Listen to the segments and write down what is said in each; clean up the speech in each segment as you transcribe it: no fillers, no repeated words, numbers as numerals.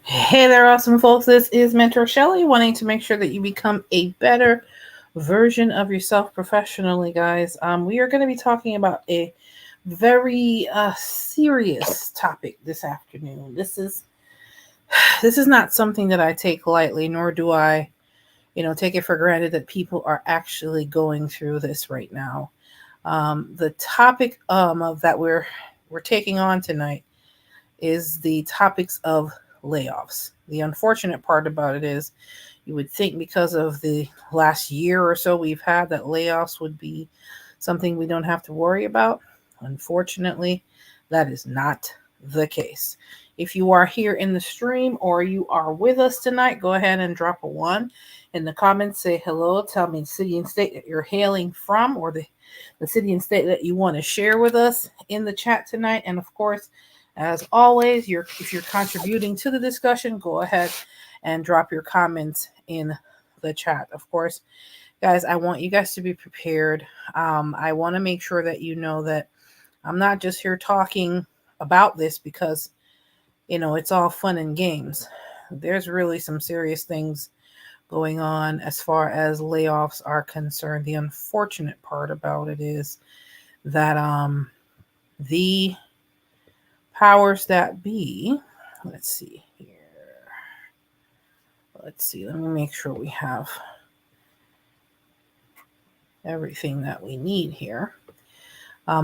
Hey there, awesome folks. This is Mentor Shelley, wanting to make sure that you become a better version of yourself professionally, guys. We are going to be talking about a very serious topic this afternoon. This is not something that I take lightly, nor do I, take it for granted that people are actually going through this right now. The topic of that we're taking on tonight is the topics of layoffs. The unfortunate part about it is you would think because of the last year or so we've had that layoffs would be something we don't have to worry about. Unfortunately, that is not the case. If you are here in the stream or you are with us tonight, go ahead and drop a one in the comments. Say hello. Tell me the city and state that you're hailing from, or the city and state that you want to share with us in the chat tonight. And of course, as always, if you're contributing to the discussion, go ahead and drop your comments in the chat. Of course, guys, I want you guys to be prepared. I want to make sure that you know that I'm not just here talking about this because, it's all fun and games. There's really some serious things going on as far as layoffs are concerned. The unfortunate part about it is that the powers that be, let's see here. Let me make sure we have everything that we need here.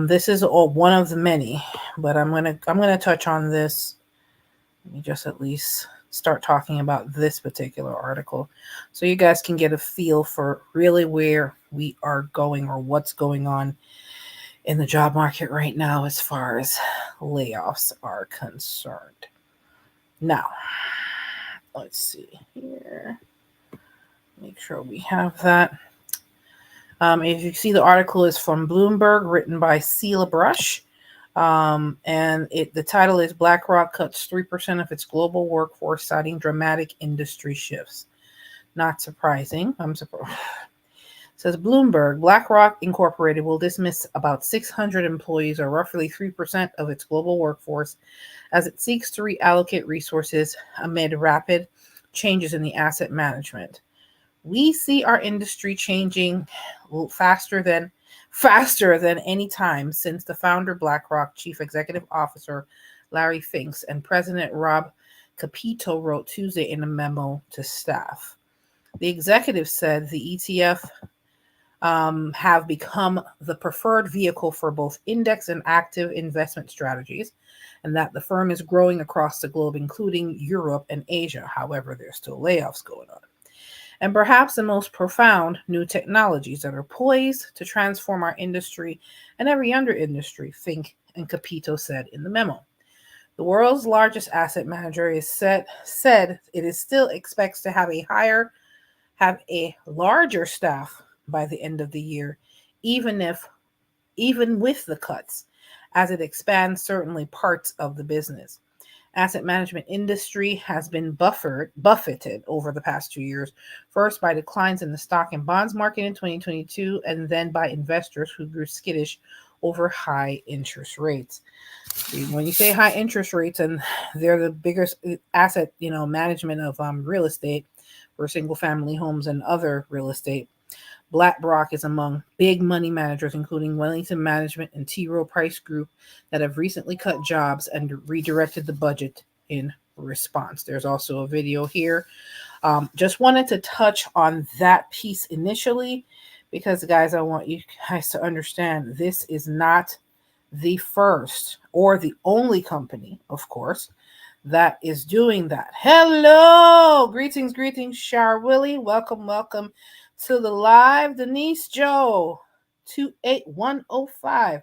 This is one of the many, but I'm gonna touch on this. Let me just at least start talking about this particular article so you guys can get a feel for really where we are going or what's going on in the job market right now as far as layoffs are concerned. Now, let's see here. Make sure we have that. If you see, the article is from Bloomberg, written by Sheila Brush. And the title is BlackRock Cuts 3% of its global workforce, citing dramatic industry shifts. Not surprising. I'm surprised. Says Bloomberg, BlackRock Incorporated will dismiss about 600 employees, or roughly 3% of its global workforce, as it seeks to reallocate resources amid rapid changes in the asset management. We see our industry changing faster than any time since the founder, BlackRock Chief Executive Officer Larry Finks, and President Rob Capito wrote Tuesday in a memo to staff. The executive said the ETF have become the preferred vehicle for both index and active investment strategies, and that the firm is growing across the globe, including Europe and Asia. However, there's still layoffs going on. And perhaps the most profound new technologies that are poised to transform our industry and every other industry, Fink and Capito said in the memo. The world's largest asset manager said it is still expects to have a larger staff by the end of the year, even with the cuts, as it expands certainly parts of the business. Asset management industry has been buffeted over the past 2 years, first by declines in the stock and bonds market in 2022, and then by investors who grew skittish over high interest rates. When you say high interest rates, and they're the biggest asset, management of real estate for single family homes and other real estate, BlackRock is among big money managers, including Wellington Management and T. Rowe Price Group, that have recently cut jobs and redirected the budget in response. There's also a video here. Just wanted to touch on that piece initially because, guys, I want you guys to understand this is not the first or the only company, of course, that is doing that. Hello! Greetings, Shar Willie. Welcome to the live. Denise Joe, 28105.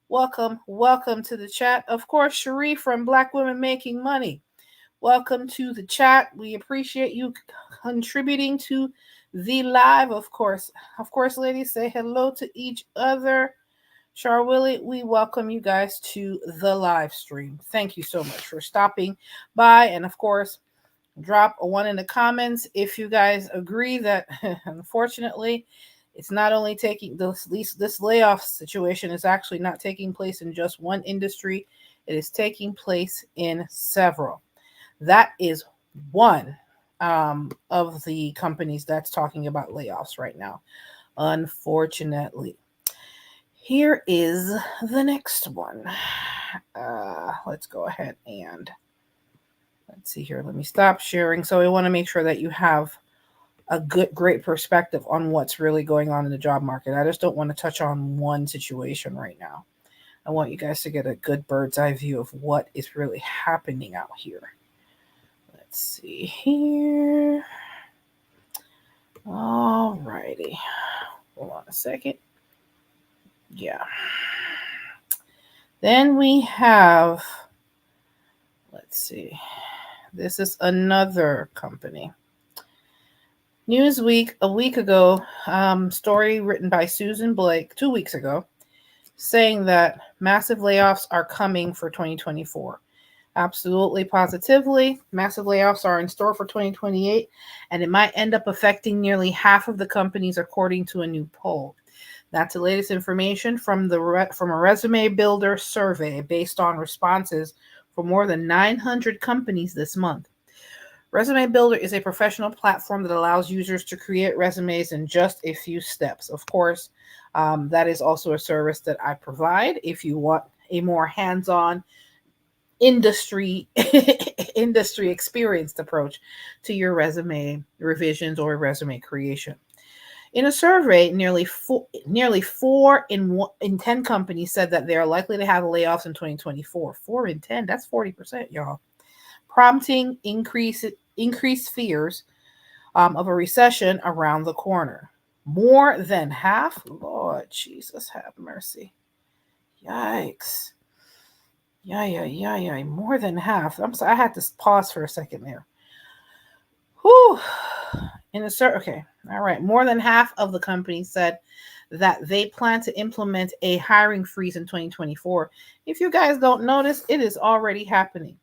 Welcome to the chat. Of course, Cherie from Black Women Making Money. Welcome to the chat. We appreciate you contributing to the live, of course. Of course, ladies, say hello to each other. Char Willie, we welcome you guys to the live stream. Thank you so much for stopping by. And of course, drop a one in the comments if you guys agree that, unfortunately, it's not only taking this layoff situation is actually not taking place in just one industry. It is taking place in several. That is one of the companies that's talking about layoffs right now, unfortunately. Here is the next one. Let's go ahead and let's see here. Let me stop sharing. So I want to make sure that you have a great perspective on what's really going on in the job market. I just don't want to touch on one situation right now. I want you guys to get a good bird's eye view of what is really happening out here. Let's see here. All righty. Hold on a second. Yeah. Then we have, let's see. This is another company. Newsweek, a week ago, story written by Susan Blake 2 weeks ago, saying that massive layoffs are coming for 2024. Absolutely, positively, massive layoffs are in store for 2028, and it might end up affecting nearly half of the companies, according to a new poll. That's the latest information from a resume builder survey based on responses from more than 900 companies this month. Resume Builder is a professional platform that allows users to create resumes in just a few steps. Of course, that is also a service that I provide if you want a more hands-on industry experienced approach to your resume revisions or resume creation. In a survey, nearly four in 10 companies said that they are likely to have layoffs in 2024. 4 in 10, that's 40%, y'all. Prompting increased fears of a recession around the corner. More than half? Lord Jesus, have mercy. Yikes. Yeah. More than half. I'm sorry, I had to pause for a second there. Whew. Okay. All right. More than half of the companies said that they plan to implement a hiring freeze in 2024. If you guys don't notice, it is already happening.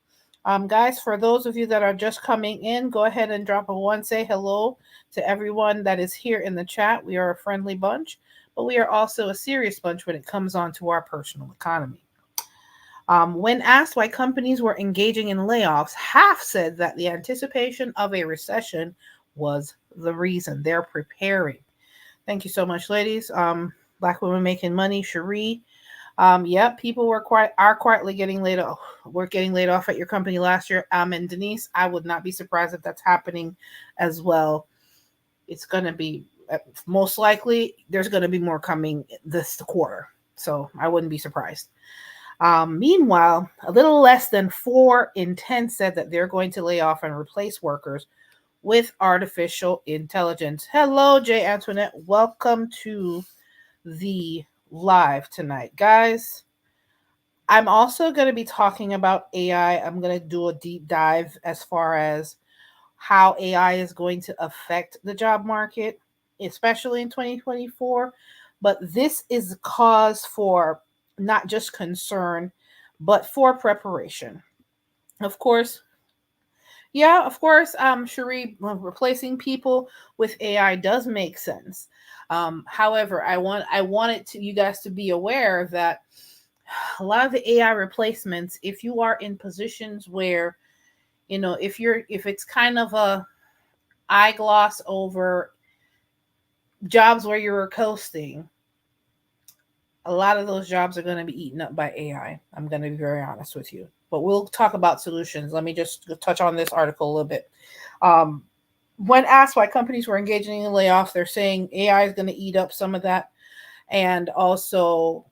Guys, for those of you that are just coming in, go ahead and drop a one. Say hello to everyone that is here in the chat. We are a friendly bunch, but we are also a serious bunch when it comes on to our personal economy. When asked why companies were engaging in layoffs, half said that the anticipation of a recession was the reason. They're preparing. Thank you so much, ladies. Black women making money, Cherie. People are quietly getting laid off. We're getting laid off at your company last year. And Denise, I would not be surprised if that's happening as well. It's going to be most likely there's going to be more coming this quarter. So I wouldn't be surprised. Meanwhile, a little less than 4 in 10 said that they're going to lay off and replace workers with artificial intelligence. Hello, Jay Antoinette. Welcome to the live tonight, guys. I'm also going to be talking about AI. I'm going to do a deep dive as far as how AI is going to affect the job market, especially in 2024. But this is cause for not just concern, but for preparation. Of course, Cherie, replacing people with AI does make sense. However, I wanted you guys to be aware that a lot of the AI replacements, if you are in positions where, if it's kind of a eye gloss over jobs where you're coasting, a lot of those jobs are going to be eaten up by AI. I'm going to be very honest with you. But we'll talk about solutions. Let me just touch on this article a little bit. When asked why companies were engaging in layoffs, they're saying AI is going to eat up some of that. And also,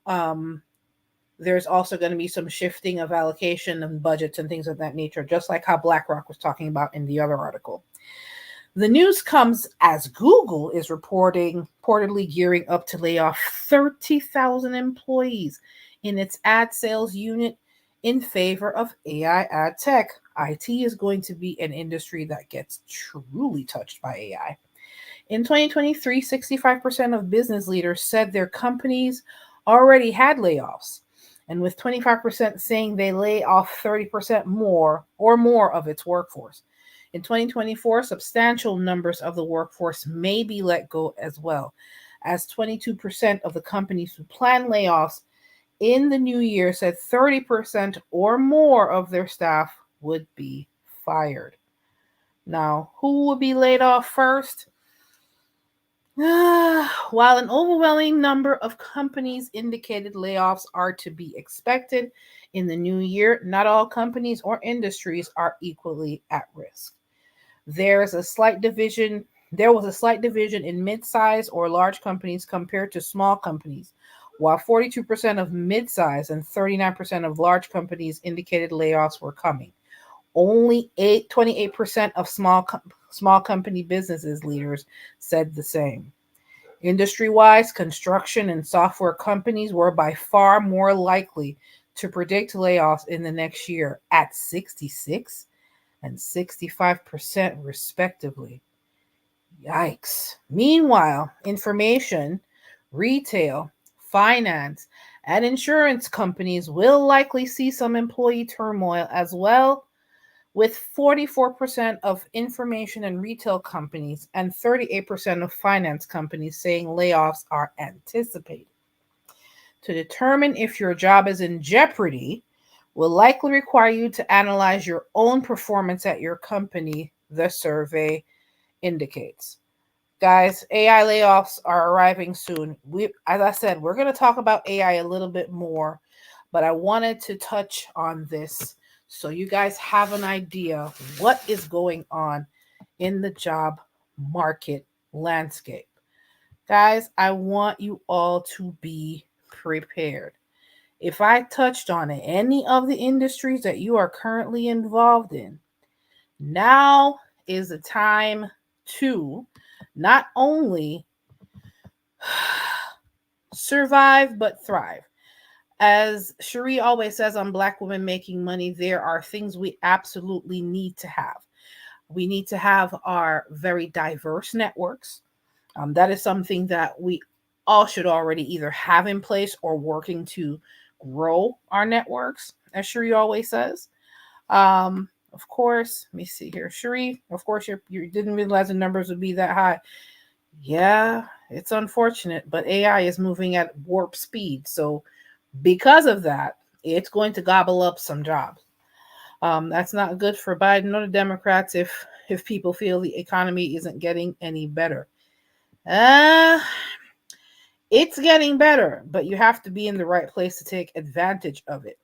there's also going to be some shifting of allocation and budgets and things of that nature, just like how BlackRock was talking about in the other article. The news comes as Google is reportedly gearing up to lay off 30,000 employees in its ad sales unit in favor of AI ad tech. IT is going to be an industry that gets truly touched by AI. In 2023, 65% of business leaders said their companies already had layoffs, and with 25% saying they lay off 30% more of its workforce. In 2024, substantial numbers of the workforce may be let go as well, as 22% of the companies who plan layoffs in the new year said 30% or more of their staff would be fired. Now, who will be laid off first? While an overwhelming number of companies indicated layoffs are to be expected in the new year, not all companies or industries are equally at risk. There was a slight division in mid-size or large companies compared to small companies. While 42% of mid-size and 39% of large companies indicated layoffs were coming, only 28% of small company businesses leaders said the same. Industry-wise, construction and software companies were by far more likely to predict layoffs in the next year at 66 and 65% respectively. Yikes. Meanwhile, information, retail, finance, and insurance companies will likely see some employee turmoil as well, with 44% of information and retail companies and 38% of finance companies saying layoffs are anticipated. To determine if your job is in jeopardy will likely require you to analyze your own performance at your company, the survey indicates. Guys, AI layoffs are arriving soon. As I said, we're going to talk about AI a little bit more, but I wanted to touch on this so you guys have an idea what is going on in the job market landscape. Guys, I want you all to be prepared. If I touched on any of the industries that you are currently involved in, now is the time to not only survive but thrive. As Cherie always says on Black Women Making Money, there are things we absolutely need to have. We need to have our very diverse networks. That is something that we all should already either have in place or working to grow our networks, as Cherie always says. Of course, let me see here. Cherie, of course, you didn't realize the numbers would be that high. Yeah, it's unfortunate, but AI is moving at warp speed. So because of that, it's going to gobble up some jobs. That's not good for Biden or the Democrats if people feel the economy isn't getting any better. It's getting better, but you have to be in the right place to take advantage of it.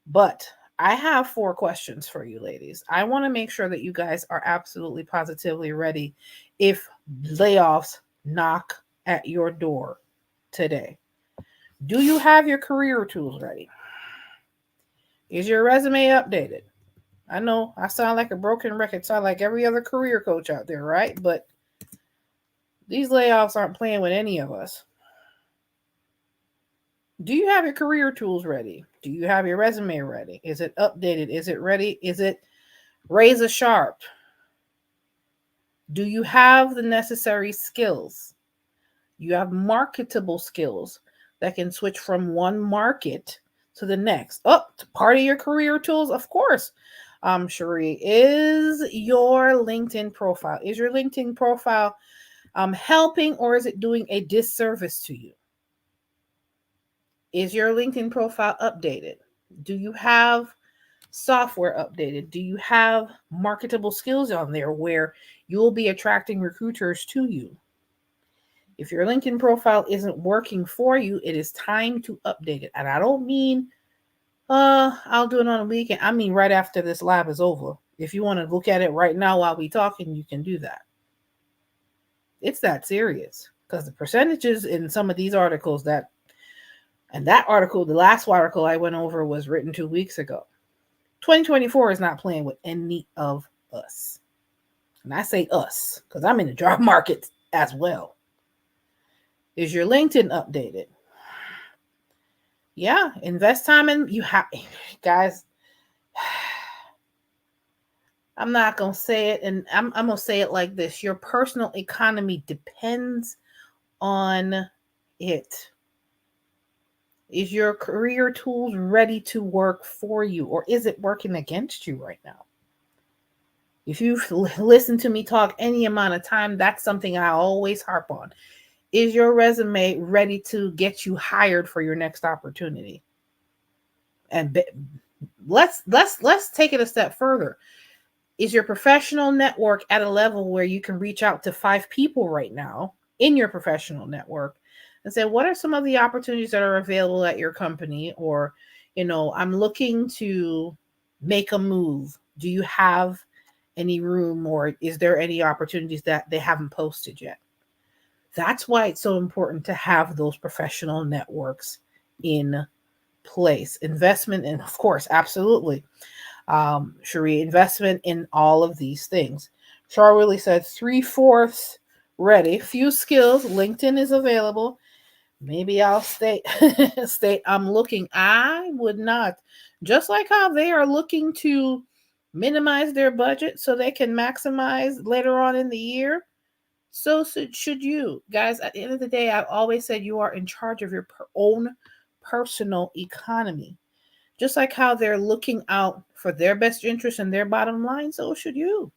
But I have 4 questions for you, ladies. I want to make sure that you guys are absolutely positively ready if layoffs knock at your door today. Do you have your career tools ready? Is your resume updated? I know I sound like a broken record, sound like every other career coach out there, right? But these layoffs aren't playing with any of us. Do you have your career tools ready? Do you have your resume ready? Is it updated? Is it ready? Is it razor sharp? Do you have the necessary skills? You have marketable skills that can switch from one market to the next. Part of your career tools, of course. Cherie, is your LinkedIn profile? Is your LinkedIn profile helping, or is it doing a disservice to you? Is your LinkedIn profile updated? Do you have software updated? Do you have marketable skills on there where you'll be attracting recruiters to you? If your LinkedIn profile isn't working for you, it is time to update it. And I don't mean, I'll do it on a weekend. I mean, right after this live is over. If you want to look at it right now while we're talking, you can do that. It's that serious because the percentages in some of these articles the last article I went over was written 2 weeks ago. 2024 is not playing with any of us. And I say us because I'm in the job market as well. Is your LinkedIn updated? Yeah, invest time in guys. I'm not going to say it, and I'm going to say it like this. Your personal economy depends on it. Is your career tools ready to work for you, or is it working against you right now? If you've listened to me talk any amount of time, that's something I always harp on. Is your resume ready to get you hired for your next opportunity? And let's take it a step further. Is your professional network at a level where you can reach out to 5 people right now in your professional network and say, what are some of the opportunities that are available at your company? Or, I'm looking to make a move. Do you have any room, or is there any opportunities that they haven't posted yet? That's why it's so important to have those professional networks in place. Investment in, of course, absolutely. Cherie, investment in all of these things. Char really said 3/4 ready. Few skills. LinkedIn is available. Maybe I'll state I'm looking. I would not. Just like how they are looking to minimize their budget so they can maximize later on in the year, so should you. Guys, at the end of the day, I've always said you are in charge of your own personal economy. Just like how they're looking out for their best interest and their bottom line, so should you.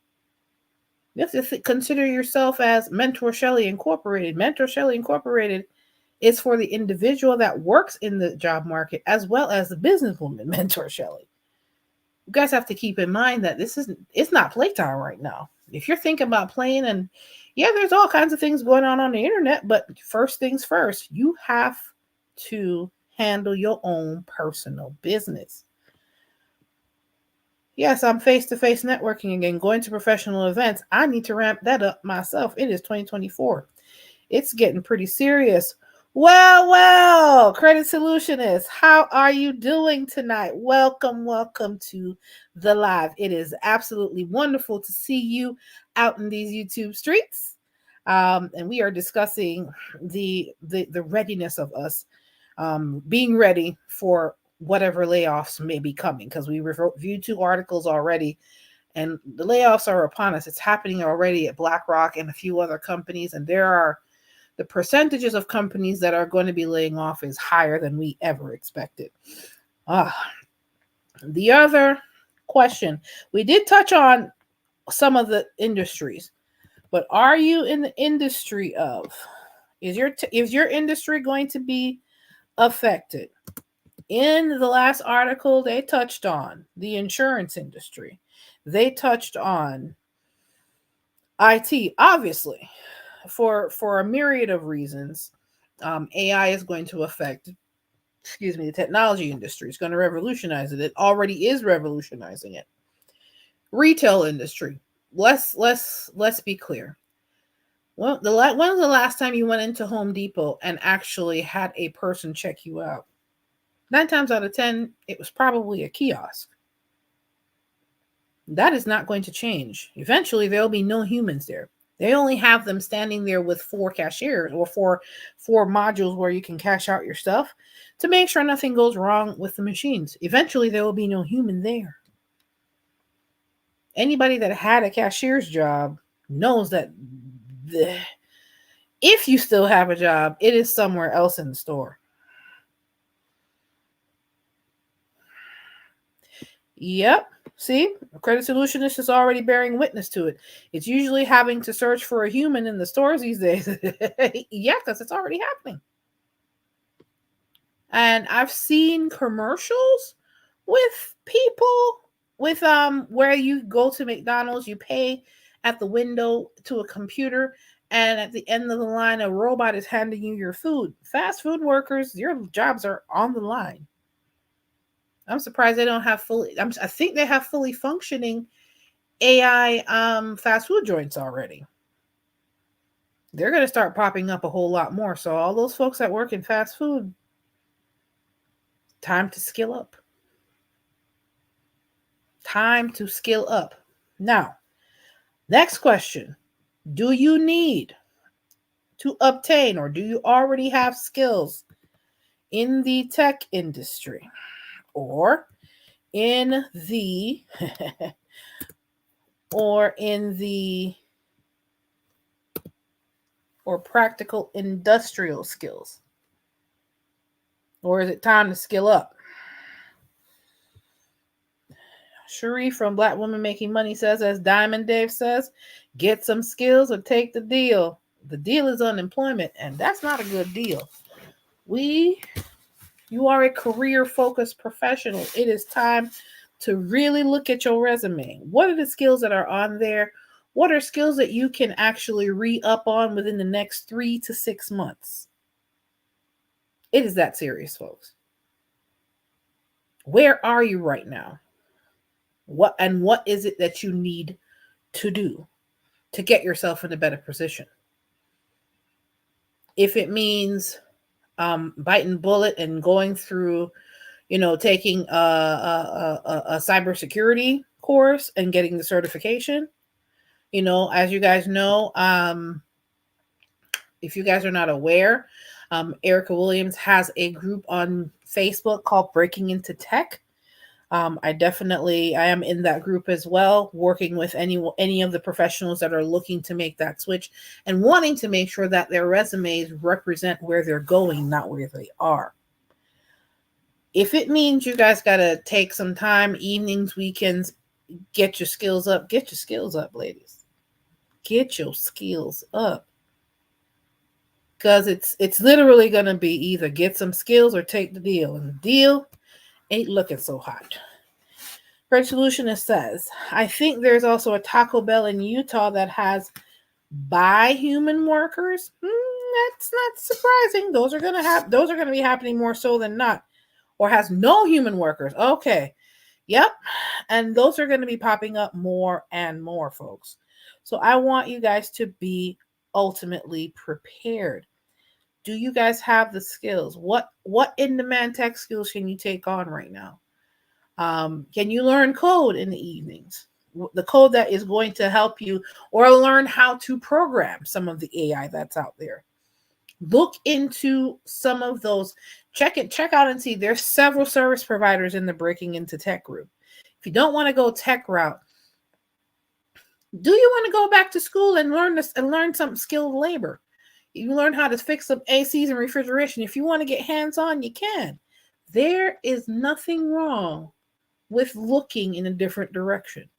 You have to consider yourself as Mentor Shelley Incorporated. Mentor Shelley Incorporated is for the individual that works in the job market as well as the businesswoman, Mentor Shelley. You guys have to keep in mind that it's not playtime right now. If you're thinking about playing, and yeah, there's all kinds of things going on the internet, but first things first, you have to handle your own personal business. Yes, I'm face-to-face networking again, going to professional events. I need to ramp that up myself. It is 2024. It's getting pretty serious. Well, Credit Solutionist, how are you doing tonight? Welcome to the live. It is absolutely wonderful to see you out in these YouTube streets. And we are discussing the readiness of us being ready for whatever layoffs may be coming, because we reviewed 2 articles already, and the layoffs are upon us. It's happening already at BlackRock and a few other companies, and the percentages of companies that are going to be laying off is higher than we ever expected. The other question, we did touch on some of the industries, but are you in the industry of, is your industry going to be affected? In the last article, they touched on the insurance industry. They touched on IT, obviously, for a myriad of reasons. AI is going to affect, the technology industry. It's going to revolutionize it. It already is revolutionizing it. Retail industry. Let's be clear. When was the last time you went into Home Depot and actually had a person check you out? 9 times out of 10, it was probably a kiosk. That is not going to change. Eventually, there will be no humans there. They only have them standing there with 4 cashiers or four modules where you can cash out your stuff to make sure nothing goes wrong with the machines. Eventually, there will be no human there. Anybody that had a cashier's job knows that if you still have a job, it is somewhere else in the store. Yep. See, Credit Solutionist is already bearing witness to it. It's usually having to search for a human in the stores these days. Yeah, because it's already happening. And I've seen commercials with people with where you go to McDonald's, you pay at the window to a computer, and at the end of the line, a robot is handing you your food. Fast food workers, your jobs are on the line. I'm surprised they don't have I think they have fully functioning AI fast food joints already. They're going to start popping up a whole lot more. So all those folks that work in fast food, time to skill up. Time to skill up. Now, next question. Do you need to obtain, or do you already have skills in the tech industry or in the or practical industrial skills? Or is it time to skill up? Cherie from Black Woman Making Money says, as Diamond Dave says, get some skills or take the deal. The deal is unemployment, and that's not a good deal. You are a career-focused professional. It is time to really look at your resume. What are the skills that are on there? What are skills that you can actually re-up on within the next 3 to 6 months? It is that serious, folks. Where are you right now? What is it that you need to do to get yourself in a better position? If it means biting bullet and going through, taking a cybersecurity course and getting the certification, as you guys know, if you guys are not aware, Erica Williams has a group on Facebook called Breaking Into Tech. I am in that group as well, working with any of the professionals that are looking to make that switch and wanting to make sure that their resumes represent where they're going, not where they are. If it means you guys got to take some time, evenings, weekends, get your skills up, ladies. Get your skills up. Because it's literally going to be either get some skills or take the deal. And the deal ain't looking so hot. Great Solutionist says, I think there's also a Taco Bell in Utah that has buy human workers. That's not surprising. Those are going to be happening more so than not. Or has no human workers. Okay. Yep. And those are going to be popping up more and more, folks. So I want you guys to be ultimately prepared. Do you guys have the skills? What in-demand tech skills can you take on right now? Can you learn code in the evenings? The code that is going to help you, or learn how to program some of the AI that's out there. Look into some of those. Check out and see. There's several service providers in the Breaking Into Tech group. If you don't want to go tech route, do you want to go back to school and learn some skilled labor? You learn how to fix some ACs and refrigeration. If you want to get hands-on, you can. There is nothing wrong with looking in a different direction,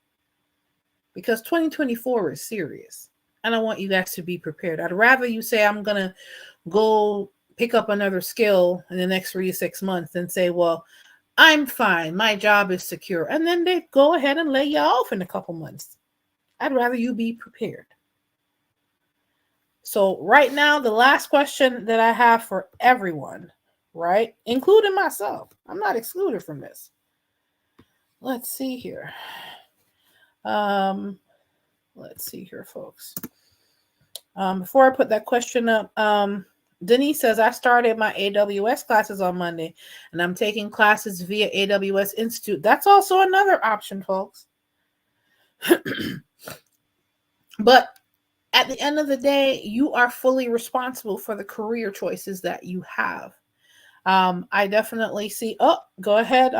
because 2024 is serious. And I want you guys to be prepared. I'd rather you say, I'm going to go pick up another skill in the next 3 to 6 months than say, well, I'm fine. My job is secure. And then they go ahead and lay you off in a couple months. I'd rather you be prepared. So right now, the last question that I have for everyone, right, including myself, I'm not excluded from this. Let's see here. Folks. Before I put that question up, Denise says, I started my AWS classes on Monday, and I'm taking classes via AWS Institute. That's also another option, folks. But at the end of the day, you are fully responsible for the career choices that you have. I definitely see, go ahead,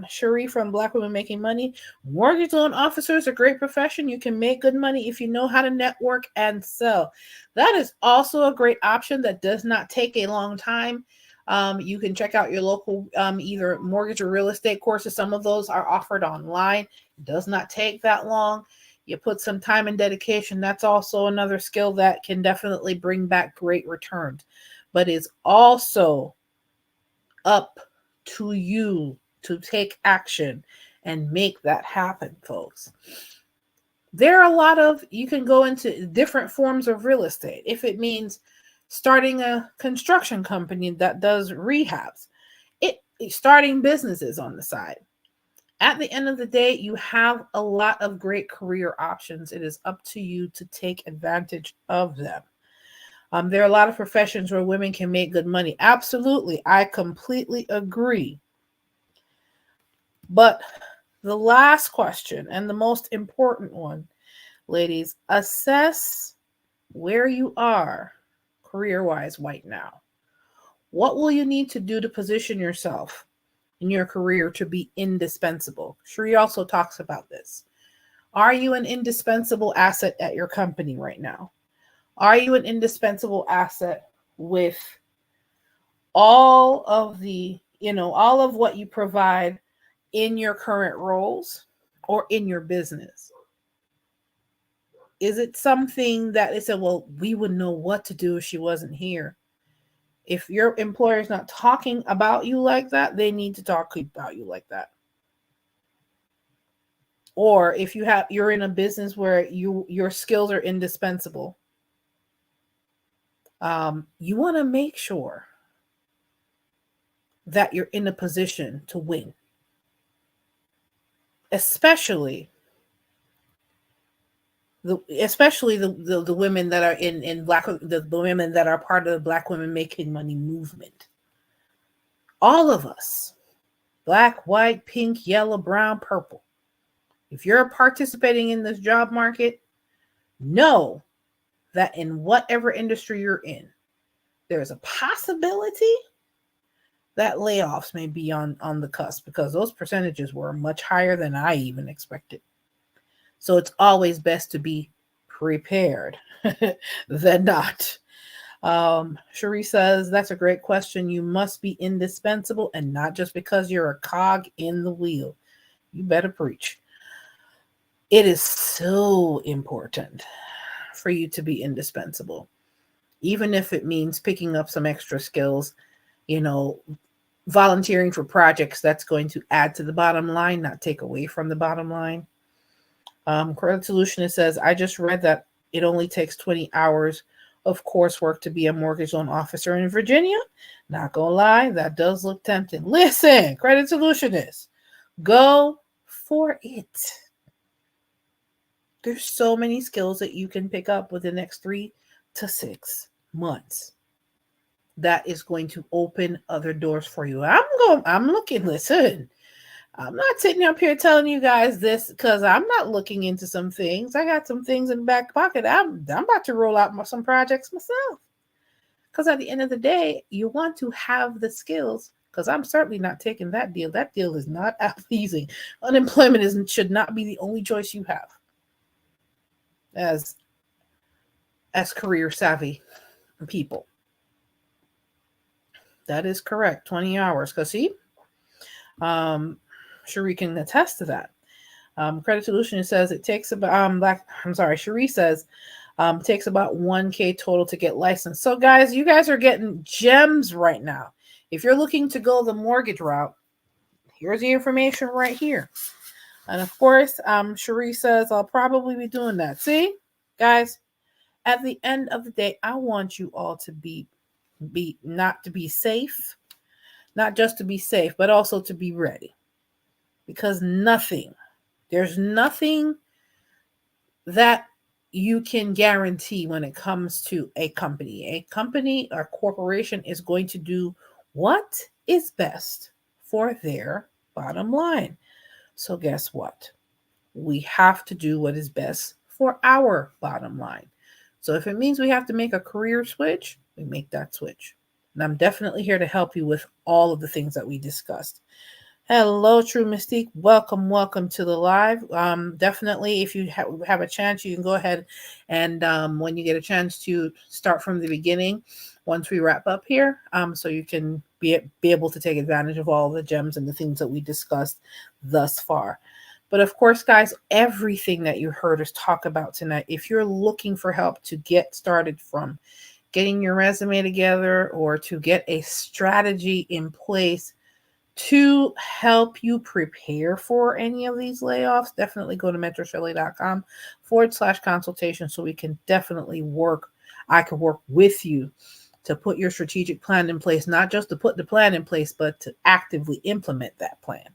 Cherie from Black Women Making Money. Mortgage loan officer is a great profession. You can make good money if you know how to network and sell. That is also a great option that does not take a long time. You can check out your local either mortgage or real estate courses. Some of those are offered online. It does not take that long. You put some time and dedication. That's also another skill that can definitely bring back great returns, but is also up to you to take action and make that happen, folks. There are you can go into different forms of real estate. If it means starting a construction company that does rehabs, starting businesses on the side. At the end of the day, you have a lot of great career options. It is up to you to take advantage of them. There are a lot of professions where women can make good money. Absolutely. I completely agree. But the last question, and the most important one, ladies, assess where you are career-wise right now. What will you need to do to position yourself in your career to be indispensable? Cherie also talks about this. Are you an indispensable asset at your company right now? Are you an indispensable asset with all of all of what you provide in your current roles or in your business? Is it something that they said, well, we wouldn't know what to do if she wasn't here? If your employer is not talking about you like that, they need to talk about you like that. Or if you're in a business where your skills are indispensable, you want to make sure that you're in a position to win, especially the women that are in black, the women that are part of the Black Women Making Money movement. All of us, black, white, pink, yellow, brown, purple, if you're participating in this job market, know that in whatever industry you're in, there's a possibility that layoffs may be on the cusp, because those percentages were much higher than I even expected. So it's always best to be prepared than not. Cherie says, that's a great question. You must be indispensable, and not just because you're a cog in the wheel. You better preach. It is so important for you to be indispensable, even if it means picking up some extra skills, volunteering for projects that's going to add to the bottom line, not take away from the bottom line. Credit Solutionist says, I just read that it only takes 20 hours of coursework to be a mortgage loan officer in Virginia. Not gonna lie, that does look tempting. Listen, Credit Solutionist, go for it. There's so many skills that you can pick up within the next 3 to 6 months. That is going to open other doors for you. Listen, I'm not sitting up here telling you guys this because I'm not looking into some things. I got some things in the back pocket. I'm about to roll out some projects myself. Because at the end of the day, you want to have the skills, because I'm certainly not taking that deal. That deal is not appeasing. Unemployment should not be the only choice you have as career savvy people. That is correct. 20 hours. Because see, Cherie can attest to that. Credit Solution says it takes about Cherie says it takes about $1,000 total to get licensed. So guys, you guys are getting gems right now. If you're looking to go the mortgage route, here's the information right here. And of course, Cherie says I'll probably be doing that. See, guys, at the end of the day, I want you all to be not to be safe, not just to be safe, but also to be ready. Because there's nothing that you can guarantee when it comes to a company. A company or corporation is going to do what is best for their bottom line. So guess what? We have to do what is best for our bottom line. So if it means we have to make a career switch, we make that switch. And I'm definitely here to help you with all of the things that we discussed. Hello, True Mystique. Welcome to the live. Definitely, if you have a chance, you can go ahead and when you get a chance to start from the beginning once we wrap up here, so you can be able to take advantage of all the gems and the things that we discussed thus far. But of course, guys, everything that you heard us talk about tonight, if you're looking for help to get started from getting your resume together or to get a strategy in place to help you prepare for any of these layoffs, definitely go to mentorshelley.com/consultation so we can definitely I can work with you to put your strategic plan in place, not just to put the plan in place, but to actively implement that plan.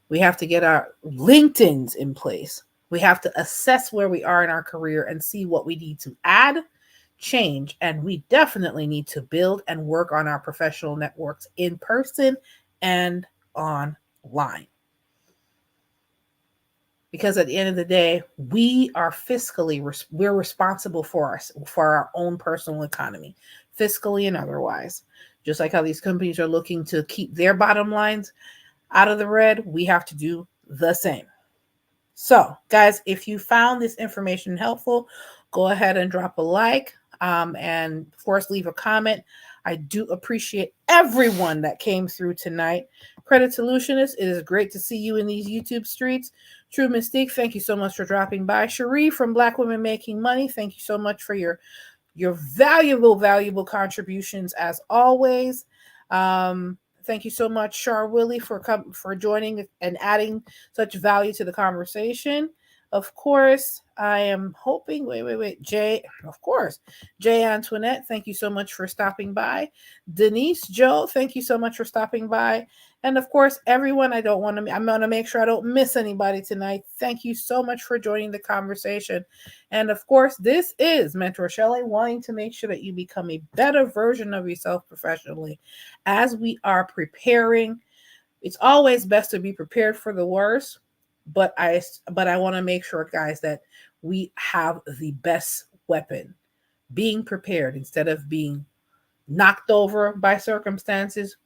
We have to get our LinkedIns in place. We have to assess where we are in our career and see what we need to add, change, and we definitely need to build and work on our professional networks in person and online. Because at the end of the day, we are we're responsible for our own personal economy, fiscally and otherwise. Just like how these companies are looking to keep their bottom lines out of the red, we have to do the same. So, guys, if you found this information helpful, go ahead and drop a like, and of course, leave a comment. I do appreciate everyone that came through tonight. Credit Solutionist, it is great to see you in these YouTube streets. True Mystique, thank you so much for dropping by. Cherie from Black Women Making Money, thank you so much for your valuable contributions as always. Thank you so much, Char Willie, for joining and adding such value to the conversation. Of course, I am hoping, wait, Jay, of course, Jay Antoinette, thank you so much for stopping by. Denise Joe, thank you so much for stopping by. And of course, everyone, I'm going to make sure I don't miss anybody tonight. Thank you so much for joining the conversation. And of course, this is Mentor Shelley, wanting to make sure that you become a better version of yourself professionally as we are preparing. It's always best to be prepared for the worst, but I want to make sure, guys, that we have the best weapon, being prepared instead of being knocked over by circumstances.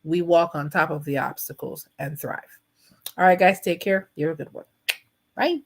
We walk on top of the obstacles and thrive. All right, guys, take care. You're a good one. Bye.